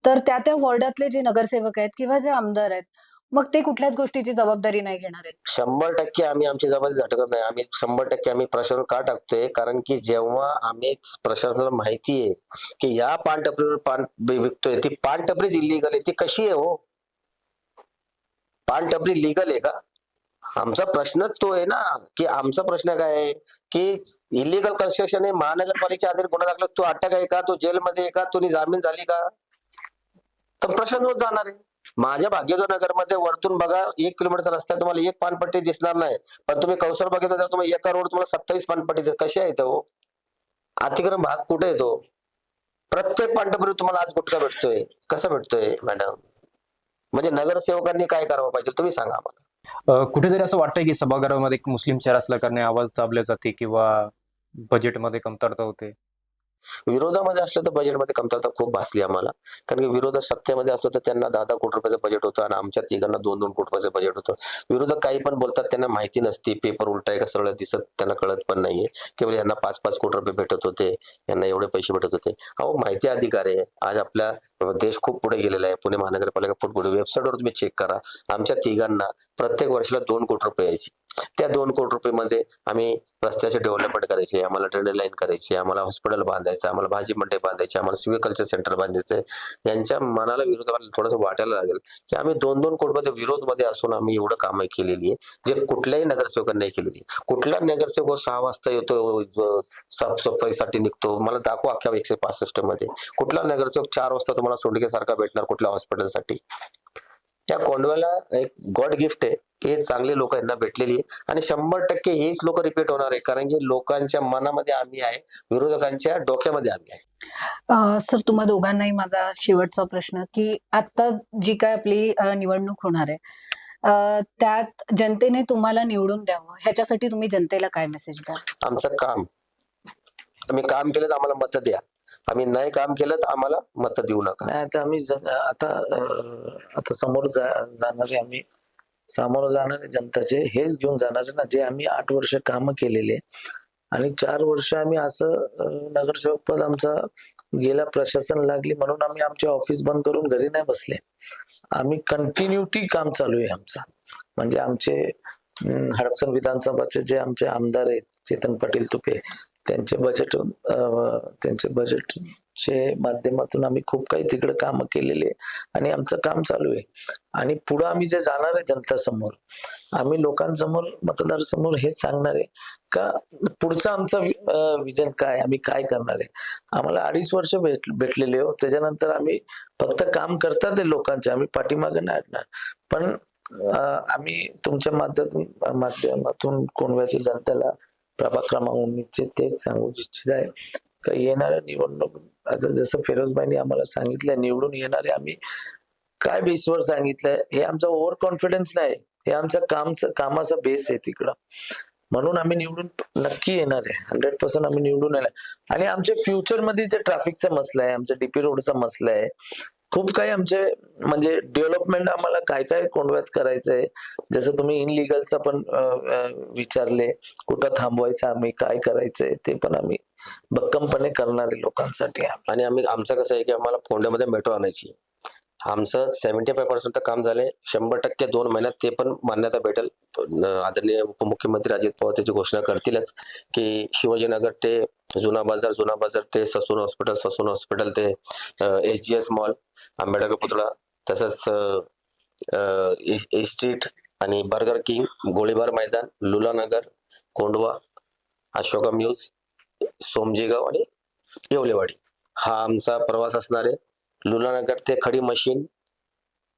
तर त्या वॉर्डातले जे नगरसेवक आहेत किंवा जे आमदार आहेत, मग ते कुठल्याच गोष्टीची जबाबदारी नाही घेणार आहेत. 100% आम्ही आमची जबाबदारी झटकत नाही. आम्ही 100% आम्ही प्रशासन का टाकतोय, कारण की जेव्हा आम्ही प्रशासनाला माहिती आहे की या पानटपरीवर पान विकतोय, ती पानटपरीच इलिगल आहे, ती कशी आहे हो? पानटपरी लिगल आहे का? आमचा प्रश्नच तो आहे ना, की आमचा प्रश्न काय आहे की इलिगल कन्स्ट्रक्शन आहे, महानगरपालिकेच्या अधीन गुन्हा दाखल, तो अटक आहे का, तो जेलमध्ये आहे का, तो जामीन झाली का, तर प्रशासनावर जाणार आहे. माझ्या भाग्यनगर नगरमध्ये वरतून बघा, 1 किलोमीटरचा रस्ता आहे, तुम्हाला एक पानपट्टी दिसणार नाही, पण तुम्ही कौशल बघितलं तर तुम्ही एका रोड तुम्हाला 27 पानपट्टी दिसतात. कशी आहे तो? अतिक्रमण भाग कुठे येतो? प्रत्येक पानटपरीवर तुम्हाला आज गुटखा भेटतोय. कसा भेटतोय मॅडम? म्हणजे नगरसेवकांनी काय करावं पाहिजे तुम्ही सांगा आम्हाला. कुठेतरी असं वाटतंय की सभागृहामध्ये एक मुस्लिम चेहरा असल्याकारणे आवाज दाबले जाते किंवा बजेटमध्ये कमतरता होते. विरोधामध्ये असलं तर बजेटमध्ये कमतरता खूप भासली आम्हाला, कारण की विरोधक सत्तेमध्ये असतो तर त्यांना 10-10 कोटी रुपयाचं बजेट होतं आणि आमच्या तिघांना 2-2 कोटी रुपयाचं बजेट होतं. विरोधक काही पण बोलतात, त्यांना माहिती नसती, पेपर उलटा आहे का सरळ दिसत त्यांना कळत पण नाहीये. केवळ यांना 5-5 कोटी रुपये भेटत होते, यांना एवढे पैसे भेटत होते. अहो, माहिती अधिकार आहे. आज आपला देश खूप पुढे गेलेला आहे. पुणे महानगरपालिका खूप पुढे. वेबसाईटवर तुम्ही चेक करा, आमच्या तिघांना प्रत्येक वर्षाला 2 कोटी रुपये यायचे. त्या 2 कोटी रुपये आम्ही रस्त्याचे डेव्हलपमेंट करायचे, आम्हाला ड्रेनेज लाईन करायची, आम्हाला हॉस्पिटल बांधायचं, आम्हाला भाजी मंडई बांधायची, आम्हाला सिव्हिकल्चर सेंटर बांधायचंय. यांच्या मनाला विरोधाला थोडंसं वाटायला लागेल की आम्ही 2-2 कोटी मध्ये विरोधमध्ये असून आम्ही एवढं कामं केलेली आहे, जे कुठल्याही नगरसेवकांनी नाही केलेली. कुठला नगरसेवक 6 वाजता येतो, साफसफाईसाठी निघतो, मला दाखवा अख्ख्या 165 मध्ये कुठला नगरसेवक 4 वाजता तुम्हाला सोंडकेसारखा भेटणार कुठल्या हॉस्पिटलसाठी? त्या कोंडव्याला एक गॉड गिफ्ट आहे, हे चांगले लोक यांना भेटलेली आहे आणि 100% हेच लोक रिपीट होणार आहे, कारण की लोकांच्या मनामध्ये आम्ही आहे, विरोधकांच्या डोक्यामध्ये आम्ही आहे. सर, तुम्हा दोघांनाही माझा शेवटचा प्रश्न, की आता जी काय आपली निवडणूक होणार आहे, त्यात जनतेने तुम्हाला निवडून द्यावं, ह्याच्यासाठी तुम्ही जनतेला काय मेसेज द्याल? आमचं काम, आम्ही काम केलं तर आम्हाला मत द्या, आम्ही नाही काम केलं तर आम्हाला मत देऊ नका. नाही, आता आम्ही आता जाणारे आम्ही सामोरं जाणारे जनताचे हेच घेऊन जाणारे ना, जे आम्ही 8 वर्ष काम केलेले आणि 4 वर्ष आम्ही असं नगरसेवक पद आमचा गेला, प्रशासन लागली म्हणून आम्ही आमचे ऑफिस बंद करून घरी नाही बसले. आम्ही कंटिन्युटी काम चालू आहे आमचं. म्हणजे आमचे हडपसर विधानसभाचे जे आमचे आमदार आहेत, चेतन पाटील तुपे, त्यांचे बजेटचे माध्यमातून आम्ही खूप काही तिकडे काम केलेले आणि आमचं काम चालू आहे. आणि पुढे आम्ही जे जाणार आहे जनतासमोर, आम्ही लोकांसमोर, मतदारासमोर हेच सांगणार आहे का पुढचा आमचा विजन काय, आम्ही काय करणार आहे. आम्हाला 2.5 वर्ष भेटलेले हो, त्याच्यानंतर आम्ही फक्त काम करतात आहे लोकांचे, आम्ही पाठीमागे नाही हटणार. पण आम्ही तुमच्या माध्यमातून कोंडव्याच्या जनतेला प्रभाग क्रमांक 19 तेच सांगू इच्छित आहे का येणाऱ्या निवडणूक, आता जसं फिरोजबाईंनी आम्हाला सांगितलं निवडून येणारे, आम्ही काय बेसवर सांगितलंय, हे आमचा ओव्हर कॉन्फिडन्स नाही, हे आमचा कामाचा बेस आहे तिकडं. म्हणून आम्ही निवडून नक्की येणार आहे, 100% आम्ही निवडून येणार. आणि आमच्या फ्युचर मध्ये जे ट्रॅफिकचा मसला आहे, आमच्या DP रोडचा मसला आहे, खूप काही आमचे म्हणजे डेव्हलपमेंट आम्हाला काय काय कोंडव्यात करायचंय. जसं तुम्ही इनलिगलचा पण विचारले, कुठं थांबवायचं, आम्ही काय करायचंय, ते पण आम्ही भक्कमपणे करणारे लोकांसाठी. आणि आमचं कसं आहे की आम्हाला कोंड्यामध्ये मेट्रो आणायची, आमचं 75% काम झाले, 100% 2 महिन्यात ते पण मान्यता भेटेल. आदरणीय उपमुख्यमंत्री अजित पवार त्याची घोषणा करतीलच की शिवाजीनगर ते जुना बाजार ते ससून हॉस्पिटल ते SGS मॉल, आंबेडकर पुतळा, तसंच स्ट्रीट आणि बर्गर किंग, गोळीबार मैदान, लुलानगर, कोंडवा, अशोका म्यूज, सोमजेगाव आणि येवलेवाडी, हा आमचा प्रवास असणार आहे. लुलानगर ते खडी मशीन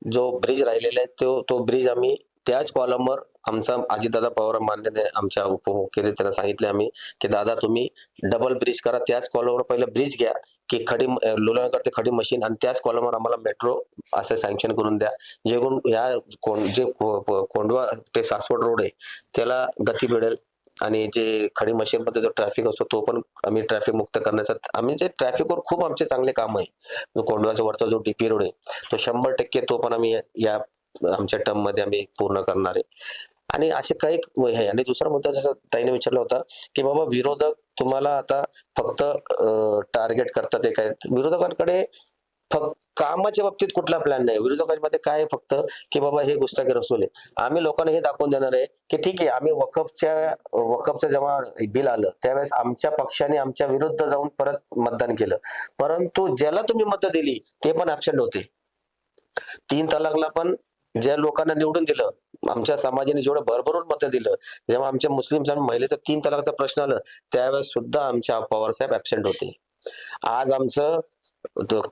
जो ब्रिज राहिलेला आहे तो ब्रिज आम्ही त्याच कॉलमवर आमचा अजितदादा पवार मान्य आमच्या उपमुख्यमंत्री त्यांना सांगितले आम्ही की दादा तुम्ही डबल ब्रिज करा, त्याच कॉलमवर पहिलं ब्रिज घ्या की लुलानगर ते खडी मशीन आणि त्याच कॉलमवर आम्हाला मेट्रो असं सँक्शन करून द्या, जेणेकरून कोंढवा ते सासवड रोड आहे त्याला गती मिळेल आणि जे खडी मशीन मध्ये जो ट्रॅफिक असतो तो पण आम्ही ट्रॅफिक मुक्त करण्याचा आम्ही जे ट्रॅफिकवर खूप आमचे चांगले काम आहे. जो कोंढव्याचा वरचा जो डीपी रोड आहे तो 100% तो पण आम्ही या आमच्या टर्म मध्ये आम्ही पूर्ण करणार आहे. आणि असे काही हे आणि दुसरा मुद्दा जसा ताईने विचारला होता की बाबा विरोधक तुम्हाला आता फक्त टार्गेट करतात, ते काय विरोधकांकडे फक्त कामाच्या बाबतीत कुठला प्लॅन नाही. विरोधकांमध्ये काय आहे फक्त की बाबा हे गुस्ताखी रसूल आहे. आम्ही लोकांना हे दाखवून देणार आहे की ठीक आहे आम्ही वकफचं जेव्हा बिल आलं त्यावेळेस आमच्या पक्षाने आमच्या विरुद्ध जाऊन परत मतदान केलं, परंतु ज्याला तुम्ही मतं दिली ते पण ऍबसेंट होते. 3 तलाकला पण ज्या लोकांना निवडून दिलं, आमच्या समाजाने जेवढं भरभरून मतं दिलं, जेव्हा आमच्या मुस्लिम महिलेचा 3 तलाकचा प्रश्न आला त्यावेळेस सुद्धा आमच्या पवार साहेब ऍबसेंट होते. आज आमचं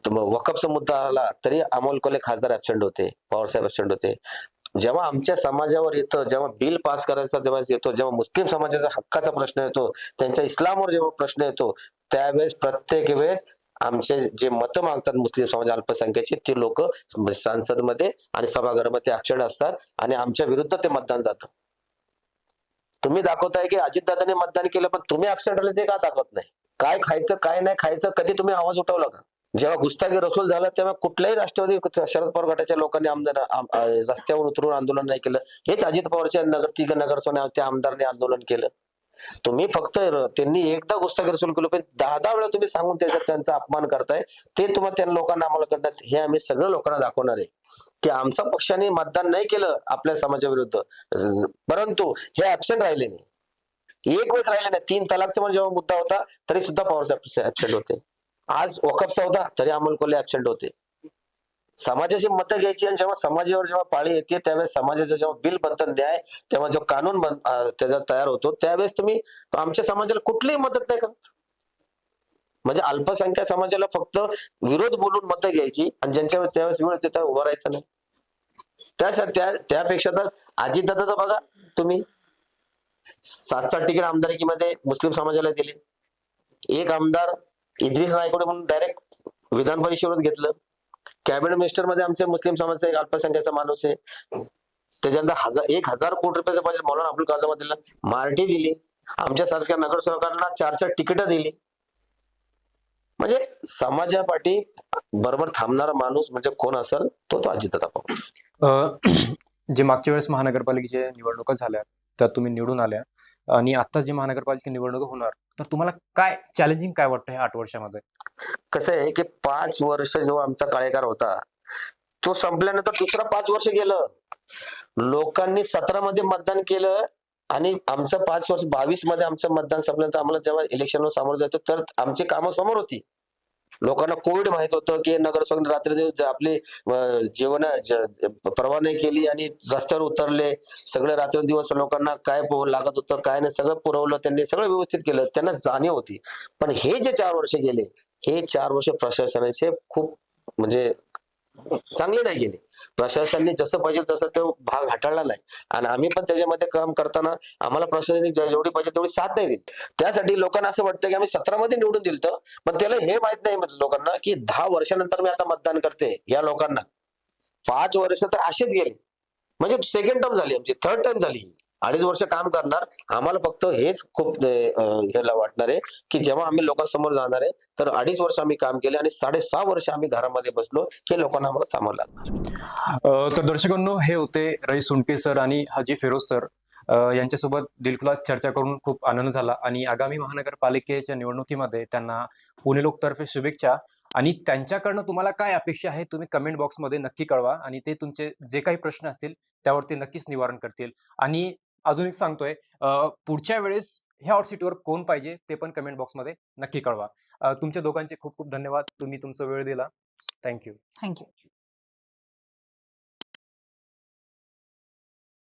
वकफचा मुद्दा आला तरी अमोल कोल्हे खासदार ऍबसेंट होते, पवार साहेब ऍबसेंट होते. जेव्हा आमच्या समाजावर येतं, जेव्हा बिल पास करायचा जेव्हा येतो, जेव्हा मुस्लिम समाजाचा हक्काचा प्रश्न येतो, त्यांच्या इस्लामवर जेव्हा प्रश्न येतो त्यावेळेस प्रत्येक वेळेस आमचे जे मतं मागतात मुस्लिम समाज अल्पसंख्याचे ते लोक संसदमध्ये आणि सभागृहामध्ये ऍबसेंट असतात आणि आमच्या विरुद्ध ते मतदान जातं. तुम्ही दाखवताय की अजितदादांनी मतदान केलं पण तुम्ही ऍबसेंट राहिले ते का दाखवत नाही? काय खायचं काय नाही खायचं कधी तुम्ही आवाज उठवला का? जेव्हा गुस्ताखी रसूल झाला तेव्हा कुठल्याही राष्ट्रवादी शरद पवार गटाच्या लोकांनी रस्त्यावर उतरून आंदोलन नाही केलं. हेच अजित पवारच्या नगरसेवक त्या आमदारांनी आंदोलन केलं. तुम्ही फक्त त्यांनी एकदा गुस्ताखी रसूल केलं पण 10 वेळा तुम्ही सांगून त्यांचा अपमान करताय, ते तुम्हाला त्या लोकांना आम्हाला करतात. हे आम्ही सगळं लोकांना दाखवणार आहे की आमच्या पक्षाने मतदान नाही केलं आपल्या समाजाविरुद्ध, परंतु हे ऍबसेंट राहिले नाही, एक वेळेस राहिले नाही. 3 तलाकचा पण जेव्हा मुद्दा होता तरी सुद्धा पवार साहेब ऍबसेंट होते. आज वकफचा होता तरी अमोल कोल्हे ऍबसेंट होते. समाजाची मतं घ्यायची आणि जेव्हा समाजावर जेव्हा पाळी येते त्यावेळेस समाजाचं जेव्हा बिल बनतं न्याय, तेव्हा जो कानून त्याचा तयार होतो त्यावेळेस तुम्ही आमच्या समाजाला कुठलीही मदत नाही करत. म्हणजे अल्पसंख्याक समाजाला फक्त विरोध बोलून मतं घ्यायची आणि ज्यांच्या त्यावेळेस वेळ होते उभं राहायचं नाही. त्यासाठी त्यापेक्षा तर अजितदादाचं बघा तुम्ही 7 तिकीट आमदारकीमध्ये मुस्लिम समाजाला दिले. एक आमदार इद्रिस नायकोडे म्हणून डायरेक्ट विधान परिषदेवर घेतलं. कॅबिनेट मिनिस्टर मध्ये आमचे मुस्लिम समाजाचा एक अल्पसंख्याचा माणूस आहे. त्याच्यानंतर 1000 कोटी रुपयाचं बजेट मौलाना अब्दुल काझम दिला, मार्टी दिली, आमच्या सारख्या नगरसेवकांना 4 तिकीट दिली. म्हणजे समाजापाठी बरोबर थांबणारा माणूस म्हणजे कोण असेल तो अजितदादा पवार. जे मागच्या वेळेस महानगरपालिकेच्या निवडणुका झाल्या तर तुम्ही निवडून आल्या आणि आता जे महानगरपालिका निवडणूक होणार तर तुम्हाला काय चॅलेंजिंग काय वाटतं ह्या 8 वर्षामध्ये? कसं आहे की 5 वर्ष जो आमचा कार्यकाळ होता तो संपल्यानंतर दुसरा 5 वर्ष गेलं. लोकांनी 17 मध्ये मतदान केलं आणि आमचं 5 वर्ष 22 मध्ये आमचं मतदान संपल्यानंतर आम्हाला जेव्हा इलेक्शनवर सामोरं जायचं तर आमची कामं समोर होती. लोकांना कोविड माहित होतं की नगरसेवक रात्री आपली जेवण परवा नाही केली आणि रस्त्यावर उतरले, सगळे रात्रंदिवस लोकांना काय लागत होतं काय नाही सगळं पुरवलं, त्यांनी सगळं व्यवस्थित केलं, त्यांना जाणीव होती. पण हे जे 4 वर्ष गेले, हे 4 वर्ष प्रशासनाचे खूप म्हणजे चांगले नाही गेले. प्रशासनाने जसं पाहिजे तसं तो भाग हाताळला नाही आणि आम्ही पण त्याच्यामध्ये काम करताना आम्हाला प्रशासनाने जेवढी पाहिजे तेवढी साथ नाही दिली. त्यासाठी लोकांना असं वाटतं की आम्ही 17 मध्ये निवडून दिलं, पण त्याला हे माहित नाही लोकांना की 10 वर्षानंतर मी आता मतदान करते. या लोकांना 5 वर्ष तर असेच गेले, म्हणजे सेकंड टर्म झाली आमची, थर्ड टर्म झाली. 2.5 वर्ष काम करणार. आम्हाला फक्त हेच खूप ह्याला वाटणार आहे की जेव्हा आम्ही लोकांसमोर जाणार आहे तर 2.5 वर्ष आम्ही काम केले आणि 6.5 वर्ष आम्ही घरामध्ये बसलो, हे लोकांना आम्हाला सामोरं लागणार. तर दर्शकांनो, हे होते रईस सोनके सर आणि हाजी फिरोज सर. यांच्यासोबत दिलखुलास चर्चा करून खूप आनंद झाला आणि आगामी महानगरपालिकेच्या निवडणुकीमध्ये त्यांना पुणे लोकतर्फे शुभेच्छा. आणि त्यांच्याकडनं तुम्हाला काय अपेक्षा आहे तुम्ही कमेंट बॉक्समध्ये नक्की कळवा आणि ते तुमचे जे काही प्रश्न असतील त्यावरती नक्कीच निवारण करतील. आणि अजून एक सांगतोय, पुढच्या वेळेस ह्या हॉट सीटवर कोण पाहिजे ते पण कमेंट बॉक्समध्ये नक्की कळवा. तुमच्या दोघांचे खूप खूप धन्यवाद. तुम्ही तुमचा वेळ दिला. थँक्यू. थँक्यू.